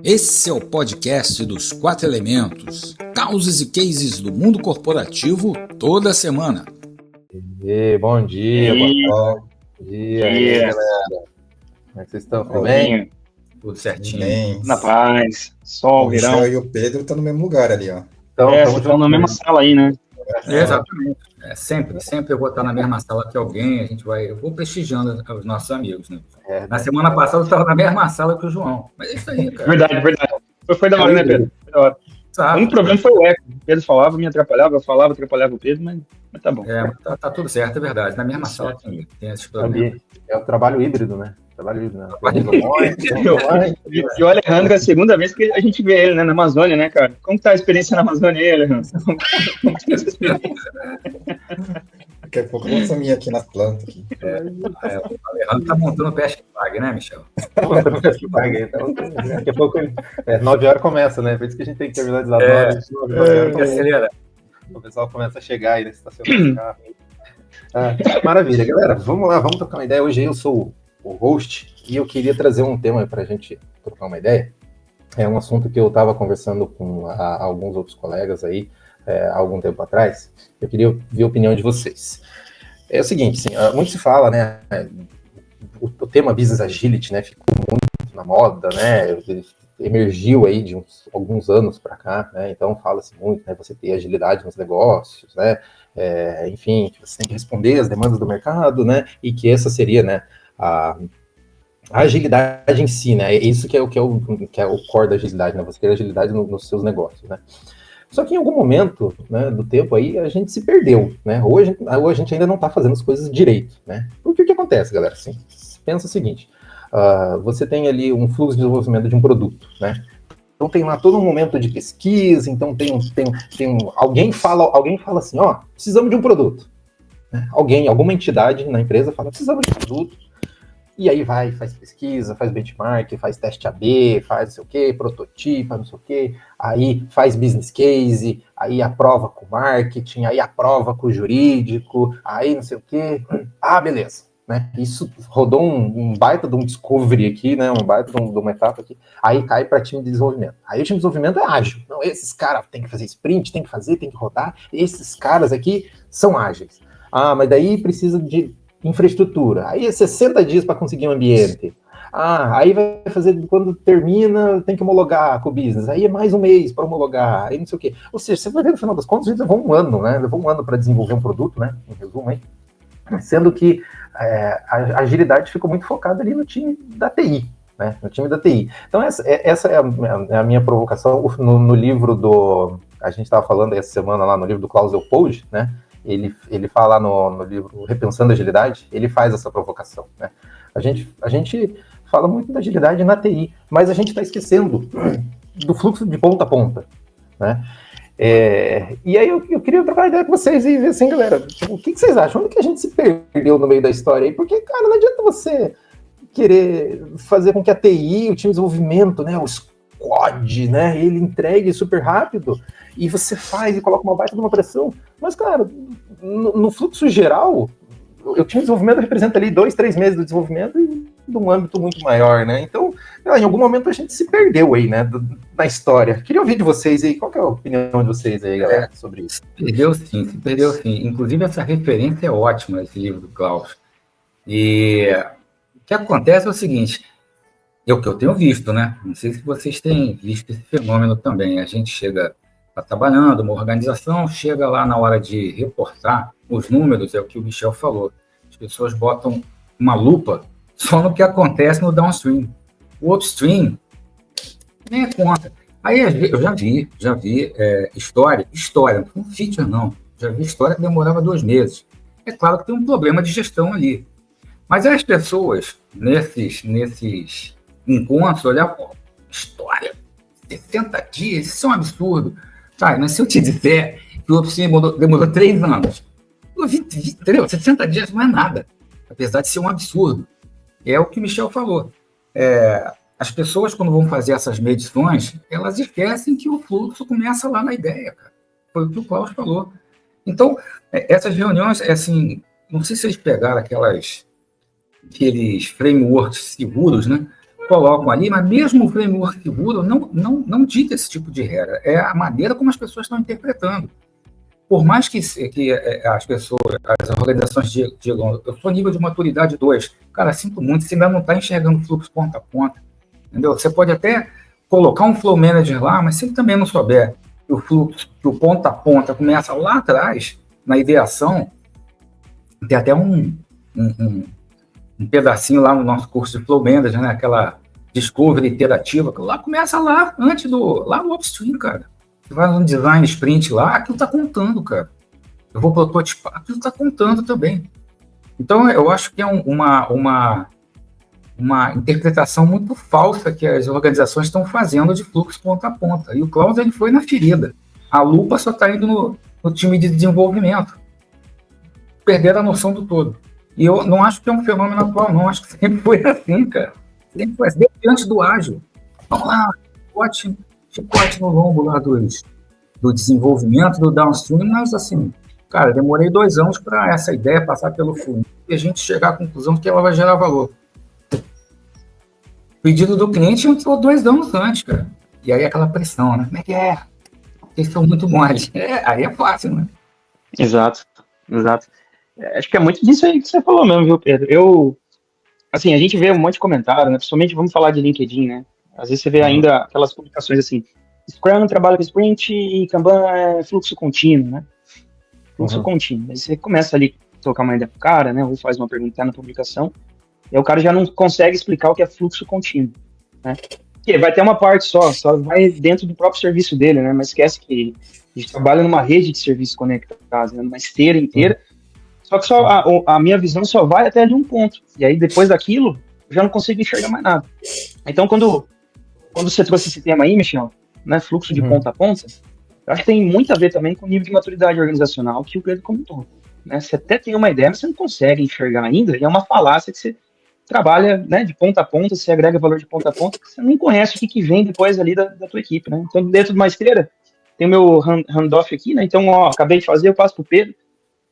Esse é o podcast dos 4 elementos, causes e cases do mundo corporativo toda semana. Bom dia, bom dia, aí, galera. Como é que vocês estão? Tudo bem? Tudo certinho. Bem. Na paz, sol, verão. O Michel e o Pedro estão no mesmo lugar ali, ó. Vocês estão na mesma sala aí, né? Exatamente. Sempre eu vou estar na mesma sala que alguém, eu vou prestigiando os nossos amigos, né? Na semana passada eu estava na mesma sala que o João. Mas é isso aí, cara. Verdade. Foi da hora, né, Pedro? Foi da hora. O único problema foi o eco. O Pedro falava, me atrapalhava, eu falava, atrapalhava o Pedro, mas tá bom. Tá tudo certo, é verdade. Na mesma sala também tem esses problemas. É o trabalho híbrido, né? E o Alejandro é a segunda vez que a gente vê ele, né, na Amazônia, né, cara? Como tá a experiência na Amazônia aí, Alejandro? Como tá essa experiência? Daqui a pouco eu vou sumir aqui nas plantas. Aqui. O Alejandro tá montando o Pesca Bag, né, Michel? Daqui a pouco, 9 horas começa, né? Por isso que a gente tem que terminar de dar 9 horas. Acelera. O pessoal começa a chegar aí nesse estacionamento de carro. Maravilha, galera. Vamos lá, vamos trocar uma ideia. Hoje eu sou o host e eu queria trazer um tema para a gente trocar uma ideia. É um assunto que eu estava conversando com alguns outros colegas aí há algum tempo atrás. Eu queria ver a opinião de vocês. É o seguinte, assim, muito se fala, né? O tema Business Agility, né? Ficou muito na moda, né? Ele emergiu aí de alguns anos para cá, né? Então fala-se muito, né? Você ter agilidade nos negócios, né? Enfim, que você tem que responder às demandas do mercado, né? E que essa seria, né? A agilidade em si, né? Isso que é o core da agilidade, né? Você ter agilidade nos seus negócios, né? Só que em algum momento, né, do tempo aí, a gente se perdeu, né? Hoje a gente ainda não está fazendo as coisas direito, né? Porque o que acontece, galera? Assim, pensa o seguinte, você tem ali um fluxo de desenvolvimento de um produto, né? Então tem lá todo um momento de pesquisa, então alguém fala assim, precisamos de um produto. Né? Alguma entidade na empresa fala, precisamos de um produto. E aí faz pesquisa, faz benchmark, faz teste AB, faz não sei o quê, prototipa, não sei o quê, aí faz business case, aí aprova com o marketing, aí aprova com o jurídico, aí não sei o quê. Beleza. Né? Isso rodou um baita de um discovery aqui, né? Um baita de uma etapa aqui, aí cai para time de desenvolvimento. Aí o time de desenvolvimento é ágil. Não, esses caras têm que fazer sprint, tem que rodar, esses caras aqui são ágeis. Mas daí precisa de infraestrutura. Aí é 60 dias para conseguir um ambiente. Aí vai fazer, quando termina, tem que homologar com o business. Aí é mais um mês para homologar, aí não sei o quê. Ou seja, você vai ver no final das contas, a gente levou um ano, né? Levou um ano para desenvolver um produto, né? Em resumo aí. Sendo que a agilidade ficou muito focada ali no time da TI, né? No time da TI. Então, essa é a minha provocação no livro a gente estava falando essa semana lá no livro do Klaus Leopold, né? Ele fala no livro Repensando a Agilidade, ele faz essa provocação, né? A gente fala muito da agilidade na TI, mas a gente está esquecendo do fluxo de ponta a ponta, né? E aí eu queria trocar ideia com vocês e ver assim, galera, tipo, o que vocês acham? Onde que a gente se perdeu no meio da história aí? Porque, cara, não adianta você querer fazer com que a TI, o time de desenvolvimento, né, o squad, né, ele entregue super rápido e você faz e coloca uma baita de uma pressão. Mas, cara, no fluxo geral, o time de desenvolvimento representa ali 2-3 meses do desenvolvimento e de um âmbito muito maior, né? Então, em algum momento a gente se perdeu aí, né, na história. Queria ouvir de vocês aí, qual que é a opinião de vocês aí, galera, sobre isso? Se perdeu sim. Inclusive, essa referência é ótima, esse livro do Klaus. E o que acontece é o seguinte, é o que eu tenho visto, né? Não sei se vocês têm visto esse fenômeno também. A gente está trabalhando, uma organização, chega lá na hora de reportar os números, é o que o Michel falou. As pessoas botam uma lupa só no que acontece no downstream. O upstream nem é conta. Aí eu já vi história, não feature não, já vi história que demorava 2 meses. É claro que tem um problema de gestão ali. Mas as pessoas, nesses encontros, olhar, história, 60 dias, isso é um absurdo. Sabe, mas se eu te disser que o upstream demorou 3 anos, 60 dias não é nada, apesar de ser um absurdo. É o que o Michel falou. As pessoas, quando vão fazer essas medições, elas esquecem que o fluxo começa lá na ideia, cara. Foi o que o Klaus falou. Então, essas reuniões, assim, não sei se eles pegaram aqueles frameworks seguros, né? colocam ali, mas mesmo o framework seguro não dita esse tipo de regra. É a maneira como as pessoas estão interpretando. Por mais que as pessoas, as organizações digam, eu sou nível de maturidade 2, cara, sinto muito, você ainda não está enxergando o fluxo ponta a ponta, entendeu? Você pode até colocar um flow manager lá, mas se ele também não souber que o fluxo, que o ponta a ponta começa lá atrás, na ideação, tem até um pedacinho lá no nosso curso de flow manager, né? Aquela discovery iterativa, que lá começa lá, lá no upstream, cara. Você vai no design sprint lá, aquilo está contando, cara. Eu vou prototipar, aquilo está contando também. Então, eu acho que é uma interpretação muito falsa que as organizações estão fazendo de fluxo ponta a ponta. E o Klaus, ele foi na ferida. A lupa só está indo no time de desenvolvimento. Perderam a noção do todo. E eu não acho que é um fenômeno atual, não. Acho que sempre foi assim, cara. Sempre foi assim. Desde antes do ágil. Vamos lá, chicote no lombo lá do desenvolvimento, do downstream, mas assim, cara, demorei 2 anos para essa ideia passar pelo fundo e a gente chegar à conclusão de que ela vai gerar valor. O pedido do cliente entrou 2 anos antes, cara. E aí aquela pressão, né? Como é que é? Vocês são muito bons. Aí é fácil, né? Exato. Acho que é muito disso aí que você falou mesmo, viu, Pedro? Assim, a gente vê um monte de comentário, né? Principalmente vamos falar de LinkedIn, né? Às vezes você vê ainda aquelas publicações assim, Scrum trabalha com sprint e Kanban é fluxo contínuo, né? Fluxo contínuo. Aí você começa ali a trocar uma ideia pro cara, né? Ou faz uma pergunta na publicação, e aí o cara já não consegue explicar o que é fluxo contínuo, né? Porque vai ter uma parte só vai dentro do próprio serviço dele, né? Mas esquece que a gente trabalha numa rede de serviços conectados, né? Numa esteira inteira. Só que a minha visão só vai até de um ponto. E aí, depois daquilo, eu já não consigo enxergar mais nada. Então, quando você trouxe esse tema aí, Michel, né, fluxo de ponta a ponta, eu acho que tem muito a ver também com o nível de maturidade organizacional que o Pedro comentou. Né? Você até tem uma ideia, mas você não consegue enxergar ainda, e é uma falácia que você trabalha, né, de ponta a ponta, você agrega valor de ponta a ponta, que você não conhece o que vem depois ali da tua equipe. Né? Então, dentro de uma esteira, tem o meu handoff aqui, né? Então, acabei de fazer, eu passo para o Pedro.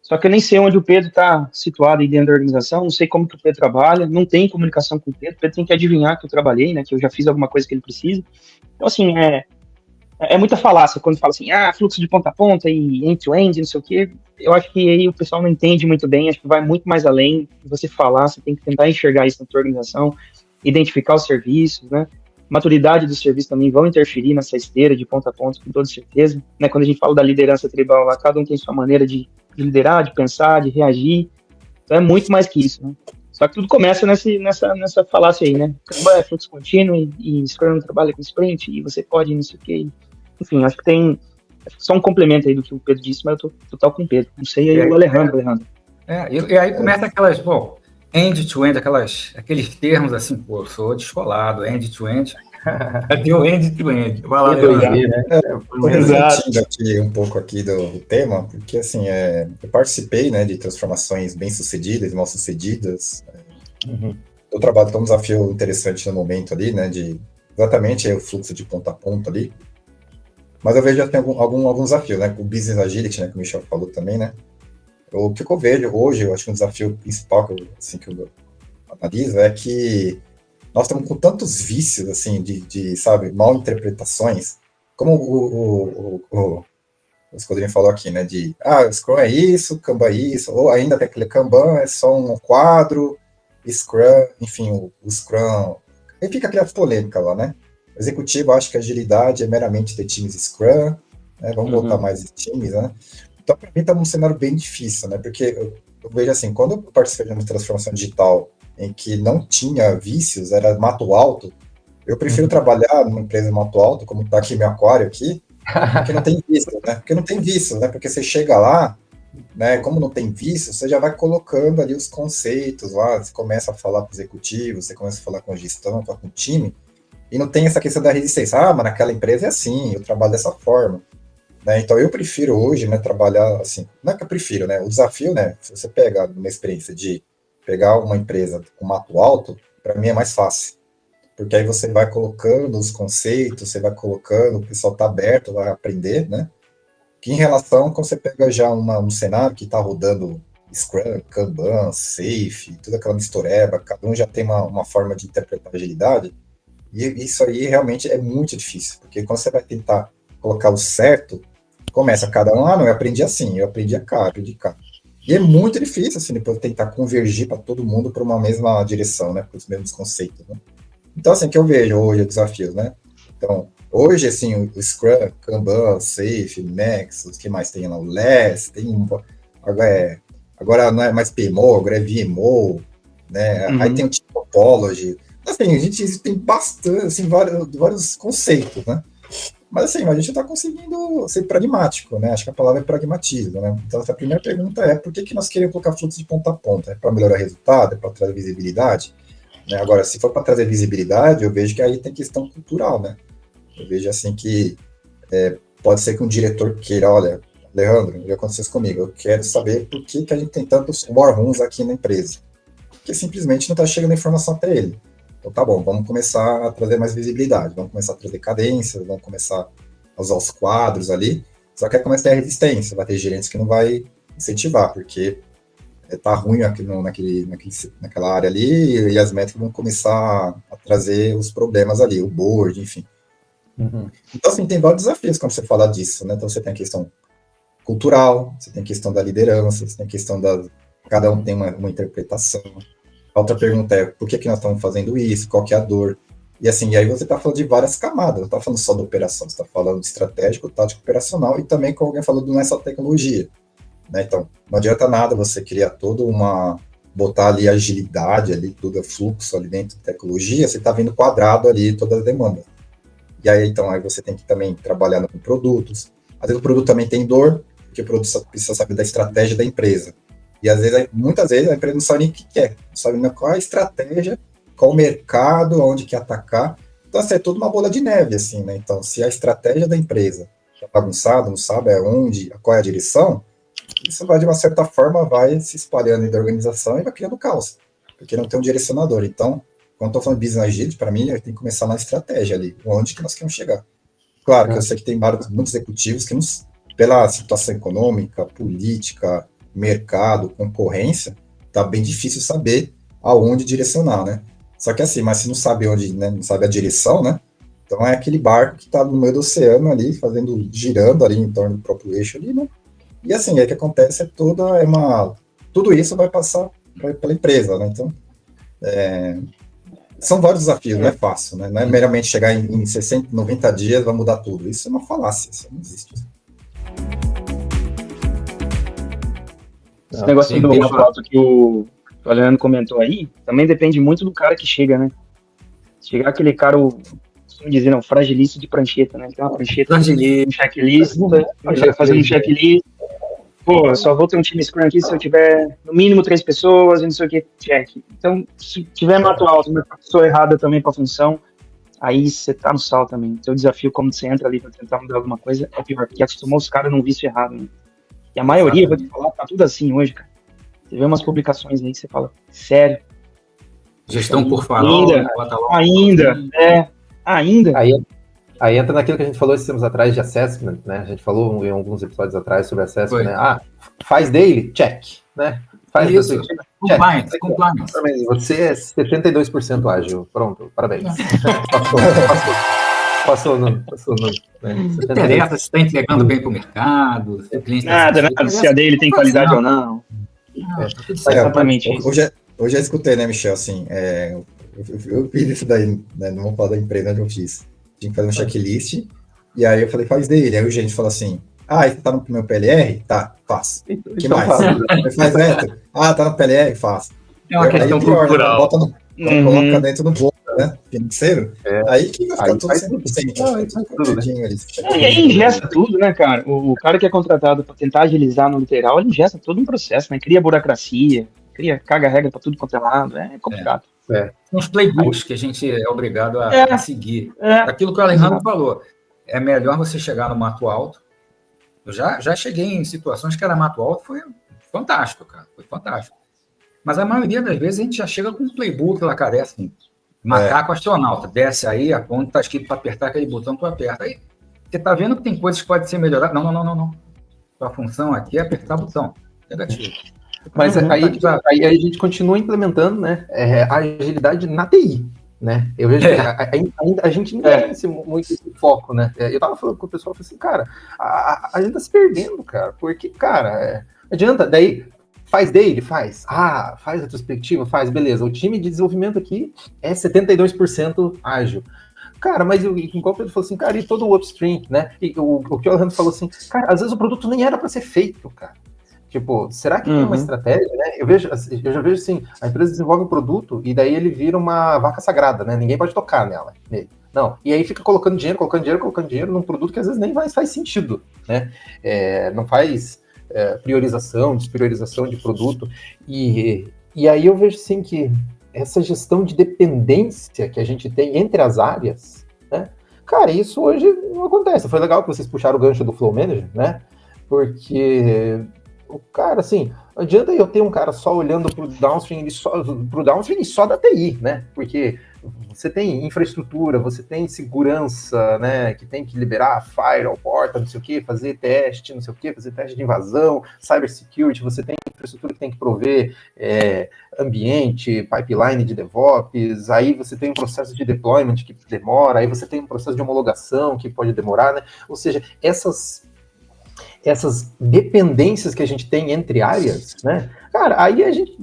Só que eu nem sei onde o Pedro está situado aí dentro da organização, não sei como que o Pedro trabalha, não tem comunicação com o Pedro tem que adivinhar que eu trabalhei, né, que eu já fiz alguma coisa que ele precisa. Então, assim, é muita falácia quando fala assim, fluxo de ponta a ponta e end-to-end, não sei o quê. Eu acho que aí o pessoal não entende muito bem, acho que vai muito mais além de você falar, você tem que tentar enxergar isso na sua organização, identificar os serviços, né, maturidade dos serviços também vão interferir nessa esteira de ponta a ponta, com toda certeza, né, quando a gente fala da liderança tribal lá, cada um tem sua maneira de liderar, de pensar, de reagir, então é muito mais que isso, né? Só que tudo começa nessa falácia aí, né? Kanban é fluxo contínuo e Scrum trabalha com sprint e você pode não sei o quê. Enfim, acho que só um complemento aí do que o Pedro disse, mas eu tô total com o Pedro. Não sei aí o Alejandro. E aí começa aquelas, end-to-end, aqueles termos assim, eu sou descolado, end-to-end. Cadê o end-to-end? Vai lá, Exato. Aqui um pouco aqui do tema, porque assim, eu participei, né, de transformações bem-sucedidas e mal-sucedidas. Eu trabalho com um desafio interessante no momento ali, né, de exatamente o fluxo de ponta a ponta ali. Mas eu vejo que já tem algum desafio, né, com o Business Agility, né, que o Michel falou também, né. O que eu vejo hoje, eu acho que um desafio principal que eu analiso é que nós estamos com tantos vícios, assim, sabe, mal interpretações, como o Escudrinho falou aqui, né, o Scrum é isso, Kanban é isso, ou ainda até aquele Kanban é só um quadro, Scrum, enfim, o Scrum, e fica aquela polêmica lá, né, o executivo acha que a agilidade é meramente ter times Scrum, né, vamos botar mais times, né, então para mim está num cenário bem difícil, né, porque eu vejo assim, quando eu participei de uma transformação digital em que não tinha vícios, era mato alto, eu prefiro trabalhar numa empresa mato alto, como está aqui meu aquário aqui, porque não tem vício, né? Porque não tem vício, né? Porque você chega lá, né? Como não tem vício, você já vai colocando ali os conceitos lá, você começa a falar com o executivo, você começa a falar com a gestão, com o time, e não tem essa questão da resistência. Mas naquela empresa é assim, eu trabalho dessa forma. Né? Então eu prefiro hoje, né, trabalhar assim, não é que eu prefiro, né? O desafio, né? Se você pega uma experiência de pegar uma empresa com mato alto, para mim é mais fácil. Porque aí você vai colocando os conceitos, você vai colocando, o pessoal está aberto, vai aprender, né? Que em relação, quando você pega já um cenário que está rodando Scrum, Kanban, Safe, toda aquela mistureba, cada um já tem uma forma de interpretar agilidade, E isso aí realmente é muito difícil, porque quando você vai tentar colocar o certo, começa cada um, não, eu aprendi assim, eu aprendi cá, aprendi cá. E é muito difícil, assim, depois tentar convergir para todo mundo para uma mesma direção, né, para os mesmos conceitos, né? Então, assim, que eu vejo hoje os desafios, né? Então, hoje, assim, o Scrum, Kanban, Safe, Nexus, o que mais tem lá? O Less, tem um... Agora não é mais PMO, agora é VMO, né? Aí tem o Typology. Assim, a gente tem bastante, assim, vários conceitos, né? Mas, assim, a gente está conseguindo ser pragmático, né? Acho que a palavra é pragmatismo, né? Então, essa primeira pergunta é por que nós queremos colocar fluxo de ponta a ponta? É para melhorar o resultado? É para trazer visibilidade? Né? Agora, se for para trazer visibilidade, eu vejo que aí tem questão cultural, né? Eu vejo, assim, que pode ser que um diretor queira, olha, Alejandro, já aconteceu isso comigo, eu quero saber por que a gente tem tantos war rooms aqui na empresa. Porque simplesmente não está chegando a informação até ele. Então, tá bom, vamos começar a trazer mais visibilidade, vamos começar a trazer cadências, vamos começar a usar os quadros ali, só que aí começa a ter resistência, vai ter gerentes que não vai incentivar, porque tá ruim naquela área ali, e as métricas vão começar a trazer os problemas ali, o board, enfim. Então, assim, tem vários desafios quando você fala disso, né? Então, você tem a questão cultural, você tem a questão da liderança, você tem a questão cada um tem uma interpretação. A outra pergunta é, por que nós estamos fazendo isso? Qual que é a dor? E assim, aí você está falando de várias camadas, não está falando só da operação, você está falando de estratégico, tático, operacional, e também, como alguém falou, não é só tecnologia. Né? Então, não adianta nada você criar botar ali agilidade, ali tudo é fluxo ali dentro de tecnologia, você está vendo quadrado ali toda a demanda. E aí, então, aí você tem que também trabalhar com produtos. Às vezes o produto também tem dor, porque o produto precisa saber da estratégia da empresa. E às vezes, muitas vezes, a empresa não sabe nem o que quer, não sabe nem qual é a estratégia, qual o mercado, onde quer atacar. Então, assim, é toda uma bola de neve, assim, né? Então, se a estratégia da empresa está bagunçada, não sabe aonde, qual é a direção, isso vai, de uma certa forma, vai se espalhando da organização e vai criando caos, porque não tem um direcionador. Então, quando eu estou falando de business agility, para mim, tem que começar na estratégia ali, onde que nós queremos chegar. Claro que eu sei que tem muitos executivos que, pela situação econômica, política, mercado, concorrência, tá bem difícil saber aonde direcionar, né? Só que assim, mas se não sabe onde, né, não sabe a direção, né? Então é aquele barco que tá no meio do oceano ali, girando ali em torno do próprio eixo ali, né? E assim, aí o que acontece tudo isso vai passar pela empresa, né? Então, são vários desafios, não é fácil, né? Não é meramente chegar em 60, 90 dias, vai mudar tudo. Isso é uma falácia, isso não existe. Esse negócio do foto que o Leandro comentou aí, também depende muito do cara que chega, né? Chegar aquele cara, como dizer, não, fragilista de prancheta, né? Tem uma prancheta, um checklist, fazendo um checklist. Pô, só vou ter um time Scrum aqui se eu tiver no mínimo 3 pessoas e não sei o que, check. Então, se tiver mato alto, uma pessoa errada também para a função, aí você tá no sal também. Seu desafio, quando você entra ali para tentar mudar alguma coisa, é pior, porque acostumou os caras num vício errado, né? E a maioria, vou te falar, tá tudo assim hoje, cara. Você vê umas publicações aí que você fala, sério. Gestão por farol. Ainda. Aí entra naquilo que a gente falou esses tempos atrás de assessment, né? A gente falou em alguns episódios atrás sobre assessment, né? Faz daily, check, né? Faz isso, compliance. Você é 72% ágil, pronto, parabéns. Passou, né? Não interessa se está entregando bem para o mercado, se o cliente nada, se a dele tem qualidade ou não. Exatamente isso. Hoje eu escutei, né, Michel, assim, eu fiz isso daí, né, não vou falar da empresa onde eu fiz. Tinha que fazer um checklist, e aí eu falei, faz dele. Aí o gerente falou assim, você tá no meu PLR? Tá, faço. O que mais? Faz reto? Tá no PLR? Faço. É uma questão cultural. Coloca dentro do bolso, né, financeiro, aí que vai ficar tudo 100%. E aí ingesta tudo, né, cara? O cara que é contratado para tentar agilizar no literal, ele ingesta todo um processo, né? Cria burocracia, caga regra para tudo quanto é lado, é complicado. Uns playbooks que a gente é obrigado a seguir. Aquilo que o Alejandro falou, é melhor você chegar no mato alto. Eu já cheguei em situações que era mato alto, foi fantástico, cara, foi fantástico. Mas a maioria das vezes a gente já chega com um playbook lá, cara, assim, macaco astronauta, desce aí, a ponta tá escrito para apertar aquele botão, tu aperta. Aí você tá vendo que tem coisas que podem ser melhoradas. Não. A função aqui é apertar o botão. Negativo. Mas aí a gente continua implementando, né, a agilidade na TI. né? Eu vejo que a gente ainda tem muito esse foco, né? Eu tava falando com o pessoal, falei assim, cara, a gente tá se perdendo, cara, porque, cara, adianta, daí faz daily, faz retrospectiva, faz, beleza, o time de desenvolvimento aqui é 72% ágil. Cara, mas igual o Pedro falou assim, cara, e todo o upstream, né? E o que o Alejandro falou assim, cara, às vezes o produto nem era para ser feito, cara. Tipo, será que tem uma estratégia, né? Eu já vejo assim, a empresa desenvolve um produto e daí ele vira uma vaca sagrada, né? Ninguém pode tocar nele. Não, e aí fica colocando dinheiro num produto que às vezes nem faz sentido, né? Não faz priorização, despriorização de produto. E aí eu vejo assim que essa gestão de dependência que a gente tem entre as áreas, né? Cara, isso hoje não acontece. Foi legal que vocês puxaram o gancho do Flow Manager, né? Porque o cara, assim, não adianta eu ter um cara só olhando pro downstream e só da TI, né? Porque você tem infraestrutura, você tem segurança, né? Que tem que liberar firewall, porta, não sei o que, fazer teste, não sei o que, fazer teste de invasão, cybersecurity, você tem infraestrutura que tem que prover ambiente, pipeline de DevOps, aí você tem um processo de deployment que demora, aí você tem um processo de homologação que pode demorar, né? Ou seja, essas dependências que a gente tem entre áreas, né? Cara, aí a gente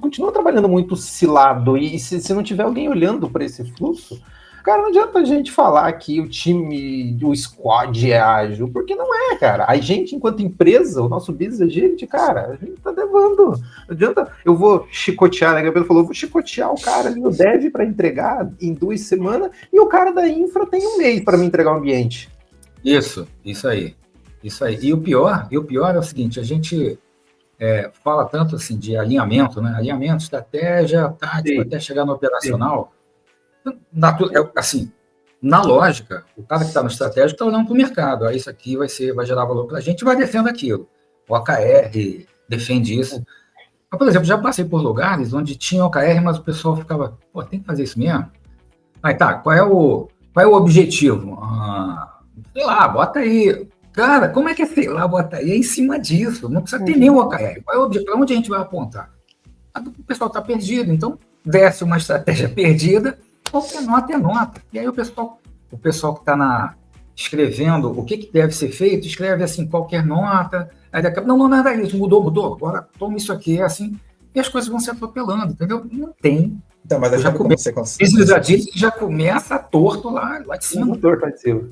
continua trabalhando muito cilado, e se não tiver alguém olhando para esse fluxo, cara, não adianta a gente falar que o time, o squad é ágil, porque não é, cara. A gente, enquanto empresa, o nosso business agility, cara, a gente tá levando. Não adianta, eu vou chicotear, né? O Gabriel falou, vou chicotear o cara ali no dev para entregar em 2 semanas, e o cara da infra tem 1 mês para me entregar o ambiente. Isso aí. E o pior é o seguinte, a gente fala tanto assim de alinhamento, né? Alinhamento, estratégia, tático, até chegar no operacional. Assim, na lógica, o cara que está no estratégico está olhando para o mercado. Isso aqui vai gerar valor para a gente, vai defender aquilo. O OKR defende isso. Mas, por exemplo, já passei por lugares onde tinha OKR, mas o pessoal ficava, pô, tem que fazer isso mesmo? Aí tá, qual é o objetivo? Sei lá, bota aí. Cara, como é que sei lá, bota aí? É em cima disso, não precisa ter nem o OKR. Qual é o objetivo? Para onde a gente vai apontar? O pessoal está perdido, então desce uma estratégia perdida, qualquer nota é nota. E aí o pessoal que está escrevendo o que deve ser feito, escreve assim, qualquer nota, aí daqui a pouco, não, nada isso, mudou, agora toma isso aqui, é assim, e as coisas vão se atropelando, entendeu? Não tem. Então, mas já começa, já começa torto lá de cima. Torto lá de cima.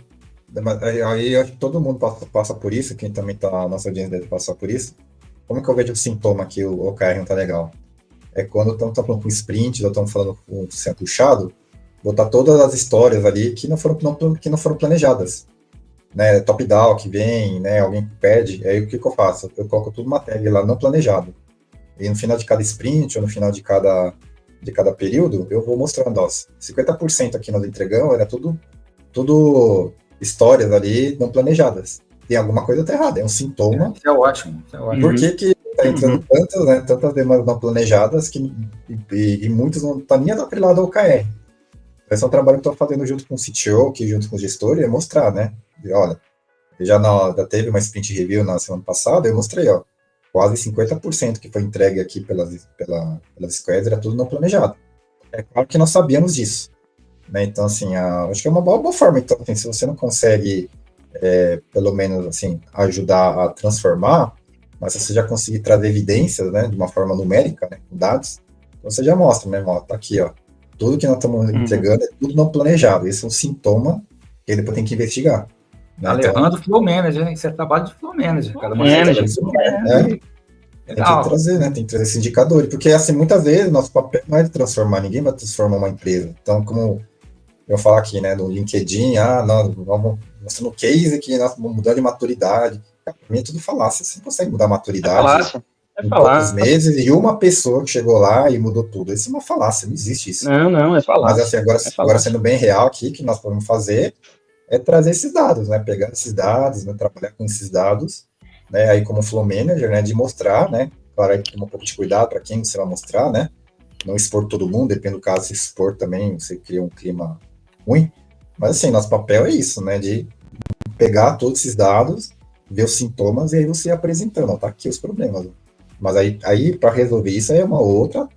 Aí eu acho que todo mundo passa por isso, quem também tá, a nossa audiência deve passar por isso. Como que eu vejo o sintoma que o OKR não tá legal? É quando estão falando com sprint, ou estão falando com ser puxado, botar todas as histórias ali que não foram planejadas. Né? Top-down que vem, né? Alguém pede, aí o que eu faço? Eu coloco tudo uma tag lá, não planejado. E no final de cada sprint, ou no final de cada período, eu vou mostrando, ó, 50% aqui nós entregamos, era tudo histórias ali não planejadas. Tem alguma coisa tá errada, é um sintoma. Isso é ótimo. Por que tá entrando tantas demandas não planejadas e muitos não tá nem atrelado ao OKR? Esse é um trabalho que eu tô fazendo junto com o CTO, que junto com o gestor, é mostrar, né? E, olha, já teve uma sprint review na semana passada, eu mostrei, ó, quase 50% que foi entregue aqui pelas squads era tudo não planejado. É claro que nós sabíamos disso. Né? Então, assim, acho que é uma boa forma. Então, assim, se você não consegue, pelo menos, assim, ajudar a transformar, mas se você já conseguir trazer evidências, né, de uma forma numérica, né, com dados, então você já mostra, né, ó, tá aqui, ó, tudo que nós estamos entregando é tudo não planejado. Esse é um sintoma que depois tem que investigar. Né? Alejandro, Flow Manager, isso é trabalho de Flow Manager. Cada tem que trazer, né? Tem que trazer esse indicador. Porque, assim, muitas vezes, nosso papel não é de transformar, ninguém vai transformar uma empresa. Então, como eu falo aqui, né, no LinkedIn, nós vamos mostrando case que nós vamos mudar de maturidade. Pra mim é tudo falácia. Você não consegue mudar a maturidade em poucos meses e uma pessoa que chegou lá e mudou tudo. Isso é uma falácia, não existe isso. Não, é falácia. Mas, assim, agora sendo bem real aqui, o que nós podemos fazer é trazer esses dados, né? Pegar esses dados, né? Trabalhar com esses dados, né? Aí como Flow Manager, né? De mostrar, né? Claro, aí tomar um pouco de cuidado para quem você vai mostrar, né? Não expor todo mundo, depende do caso, se expor também, você cria um clima ruim. Mas assim, nosso papel é isso, né? De pegar todos esses dados, ver os sintomas e aí você ir apresentando, ó, tá aqui os problemas. Mas aí para resolver isso aí é uma outra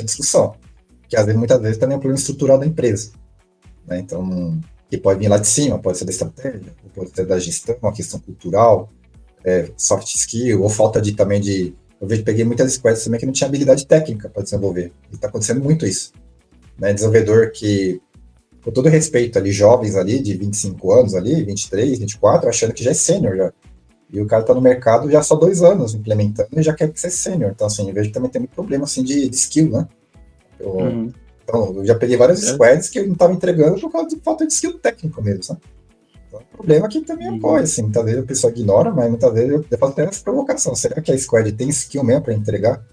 discussão. porque muitas vezes também é um problema estrutural da empresa, né? Então, que pode vir lá de cima, pode ser da estratégia, pode ser da gestão, uma questão cultural, soft skill, ou falta peguei muitas squads também que não tinha habilidade técnica para desenvolver, e está acontecendo muito isso, né? Desenvolvedor que, com todo respeito ali, jovens ali, de 25 anos ali, 23, 24, achando que já é sênior já. E o cara tá no mercado já há só 2 anos implementando e já quer ser sênior. Então, assim, eu vejo que também tem muito problema, assim, de skill, né? Então, eu já peguei várias squads que eu não tava entregando por causa de falta de skill técnico mesmo, sabe? Então, o problema aqui também ocorre, assim, muitas vezes a pessoa ignora, mas muitas vezes eu faço até essa provocação. Será que a squad tem skill mesmo para entregar?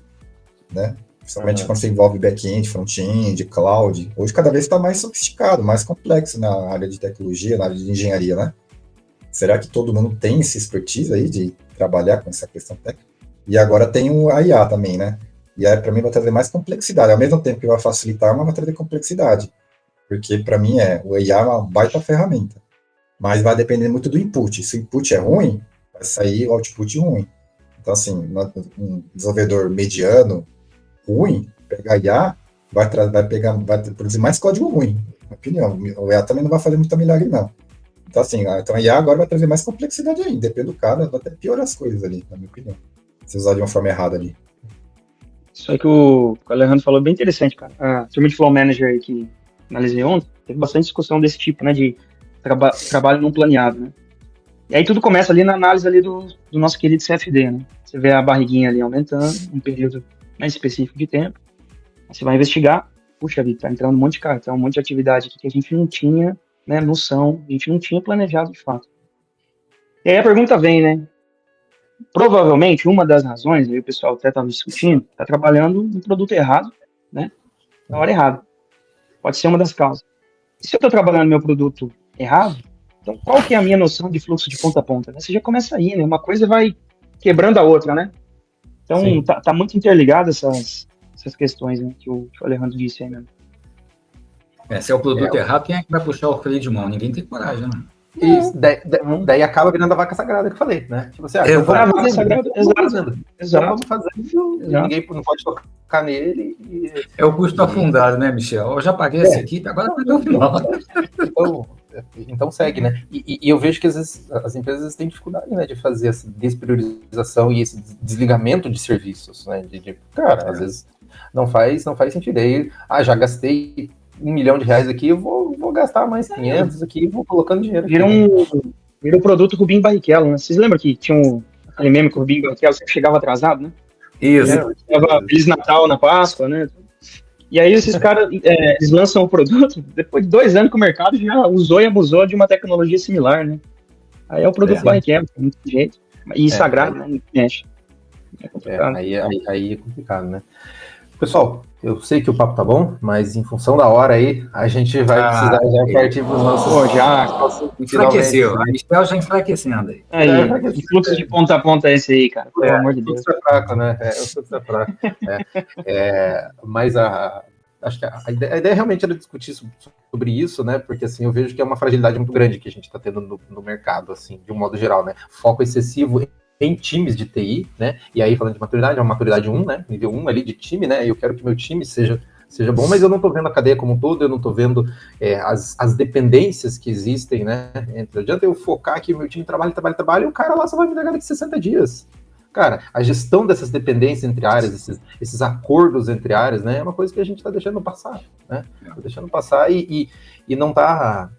Né? Principalmente quando você envolve back-end, front-end, cloud. Hoje cada vez está mais sofisticado, mais complexo na área de tecnologia, na área de engenharia, né? Será que todo mundo tem essa expertise aí de trabalhar com essa questão técnica? E agora tem a IA também, né? E aí, para mim, vai trazer mais complexidade. Ao mesmo tempo que vai facilitar, mas vai trazer complexidade. Porque, para mim, o IA é uma baita ferramenta. Mas vai depender muito do input. Se o input é ruim, vai sair o output ruim. Então, assim, um desenvolvedor mediano, ruim, pegar IA, vai produzir mais código ruim, na minha opinião. O IA também não vai fazer muito milagre, não. Então, assim, a IA agora vai trazer mais complexidade ainda. Depende do cara, vai até piorar as coisas ali, na minha opinião. Se usar de uma forma errada ali. Isso aí que o Alejandro falou é bem interessante, cara. A turma de Flow Manager aí que analisei ontem, teve bastante discussão desse tipo, né, de trabalho não planeado, né. E aí tudo começa ali na análise ali do nosso querido CFD, né. Você vê a barriguinha ali aumentando, um período mais específico de tempo. Aí você vai investigar, puxa vida, tá entrando um monte de cartão, um monte de atividade aqui que a gente não tinha, né, noção, a gente não tinha planejado de fato. E aí a pergunta vem, né, provavelmente uma das razões, aí o pessoal até estava discutindo, está trabalhando um produto errado, né, na hora errada. Pode ser uma das causas. E se eu estou trabalhando meu produto errado, então qual que é a minha noção de fluxo de ponta a ponta? Né? Você já começa aí, né, uma coisa vai quebrando a outra, né? Então tá muito interligado essas questões, né, que o Alejandro disse aí mesmo. Se é o produto errado, quem é que vai puxar o freio de mão? Ninguém tem coragem, né? Isso, daí acaba virando a vaca sagrada que eu falei, né? Tipo assim, então vamos fazendo. Então vamos fazendo, ninguém não pode tocar nele. É o custo afundado, né, Michel? Eu já paguei essa equipe, agora vai ter o final. Então segue, né? E eu vejo que às vezes as empresas têm dificuldade, né, de fazer essa despriorização e esse desligamento de serviços, né? Cara, às vezes não faz sentido. Aí, já gastei R$1 milhão aqui, eu vou gastar mais 500 aqui, vou colocando dinheiro aqui. Vira um produto Rubinho Barrichello, né? Vocês lembram que tinha aquele meme que o Rubinho Barrichello sempre chegava atrasado, né? Isso. Chegava Feliz Natal na Páscoa, né? E aí esses caras, eles lançam o produto, depois de 2 anos que o mercado já usou e abusou de uma tecnologia similar, né? Aí é o produto Barrichello, tem muito jeito. E sagrado, né? É complicado. Aí é complicado, né? Pessoal, eu sei que o papo tá bom, mas em função da hora aí, a gente vai precisar já partir para os nossos... já enfraqueceu, a Michel já enfraquecendo aí. Que fluxo de ponta a ponta é esse aí, cara? Pelo amor de Deus. O fluxo é fraco, né? O fluxo é fraco. Mas acho que a ideia realmente era discutir sobre isso, né? Porque assim, eu vejo que é uma fragilidade muito grande que a gente está tendo no mercado, assim, de um modo geral, né? Foco excessivo em times de TI, né? E aí, falando de maturidade, é uma maturidade 1, né? Nível 1 ali de time, né? Eu quero que meu time seja bom, mas eu não estou vendo a cadeia como um todo, eu não estou vendo as dependências que existem, né? Não adianta eu focar que meu time trabalha, e o cara lá só vai me negar daqui 60 dias. Cara, a gestão dessas dependências entre áreas, esses acordos entre áreas, né? É uma coisa que a gente está deixando passar, né? Tá deixando passar e não está...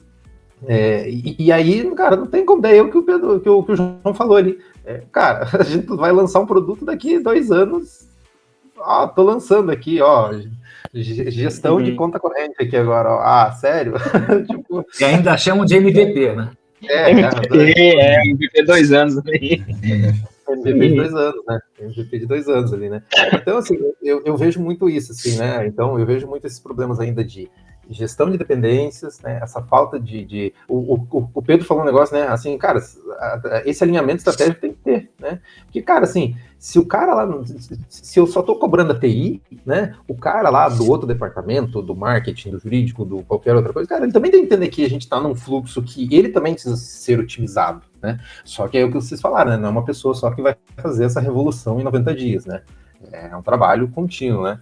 E aí, cara, não tem como. Daí é o que o João falou ali. Cara, a gente vai lançar um produto daqui a 2 anos. Tô lançando aqui, gestão de conta corrente aqui agora. Sério? Tipo... E ainda chamam de MVP, né? MVP 2 anos aí. MVP de 2 anos, né? MVP de 2 anos ali, né? Então, assim, eu vejo muito isso, assim, né? Então, eu vejo muito esses problemas ainda de gestão de dependências, né? Essa falta de... O Pedro falou um negócio, né? Assim, cara, esse alinhamento estratégico tem que ter, né? Porque, cara, assim, se o cara lá... Se eu só tô cobrando a TI, né? O cara lá do outro departamento, do marketing, do jurídico, do qualquer outra coisa, cara, ele também tem que entender que a gente tá num fluxo que ele também precisa ser otimizado, né? Só que é o que vocês falaram, né? Não é uma pessoa só que vai fazer essa revolução em 90 dias, né? É um trabalho contínuo, né?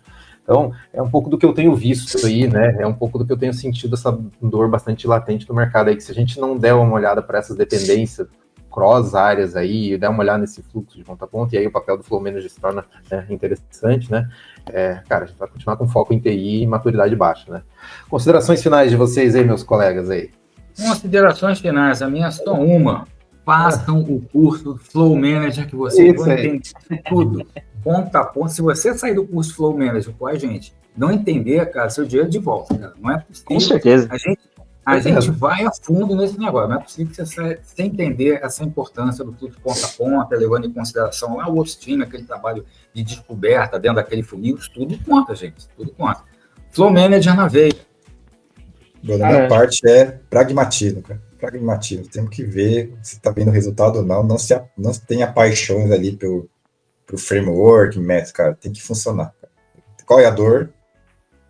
Então, é um pouco do que eu tenho visto aí, né? É um pouco do que eu tenho sentido, essa dor bastante latente no mercado aí, que se a gente não der uma olhada para essas dependências cross áreas aí, e der uma olhada nesse fluxo de ponta a ponta, e aí o papel do Flow Manager se torna interessante, né? Cara, a gente vai continuar com foco em TI e maturidade baixa, né? Considerações finais de vocês aí, meus colegas aí. Considerações finais, a minha é só uma. Façam o curso Flow Manager, que vocês vão entender tudo. Ponta a ponta. Se você sair do curso Flow Manager com a gente, não entender, cara, seu dinheiro de volta, cara. Não é possível. Com certeza. A gente vai a fundo nesse negócio. Não é possível que você saia sem entender essa importância do fluxo ponta a ponta, levando em consideração lá o upstream, aquele trabalho de descoberta dentro daquele funil. Tudo conta, gente. Tudo conta. Flow Manager na veia. Da minha parte é pragmatismo, cara. Pragmatismo. Temos que ver se está vendo o resultado ou não. Não tenha paixões ali pro framework, método, cara. Tem que funcionar. Cara. Qual é a dor?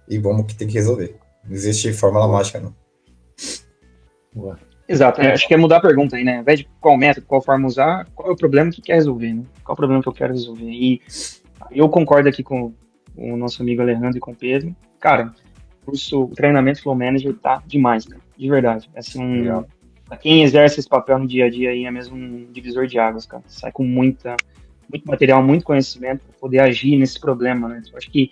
E vamos que tem que resolver. Não existe fórmula mágica, não. Boa. Exato. Acho que é mudar a pergunta aí, né? Ao invés de qual método, qual forma usar, qual é o problema que quer resolver, né? Qual é o problema que eu quero resolver? E eu concordo aqui com o nosso amigo Alejandro e com o Pedro. Cara, o treinamento Flow Manager tá demais, cara. De verdade. Assim, pra quem exerce esse papel no dia a dia aí, é mesmo um divisor de águas, cara. Sai com muito material, muito conhecimento para poder agir nesse problema, né? Eu acho que,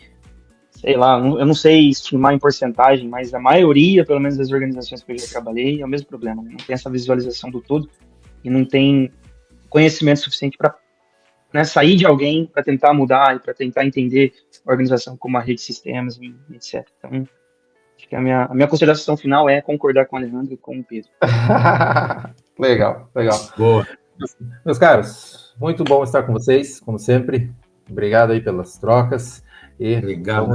sei lá, eu não sei estimar em porcentagem, mas a maioria, pelo menos das organizações que eu já trabalhei, é o mesmo problema, né? Não tem essa visualização do todo e não tem conhecimento suficiente para, né, sair de alguém para tentar mudar e para tentar entender a organização como a rede de sistemas e etc. Então, acho que a minha consideração final é concordar com o Alejandro e com o Pedro. Legal. Boa. Meus caros, muito bom estar com vocês, como sempre. Obrigado aí pelas trocas. E Obrigado,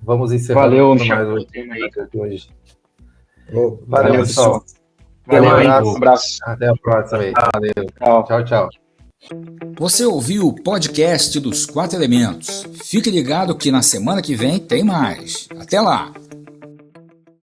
vamos encerrar. Valeu, mais hoje. Valeu, pessoal. Valeu, um abraço. Até a próxima aí. Valeu. Tchau. Você ouviu o podcast dos 4 Elementos. Fique ligado que na semana que vem tem mais. Até lá!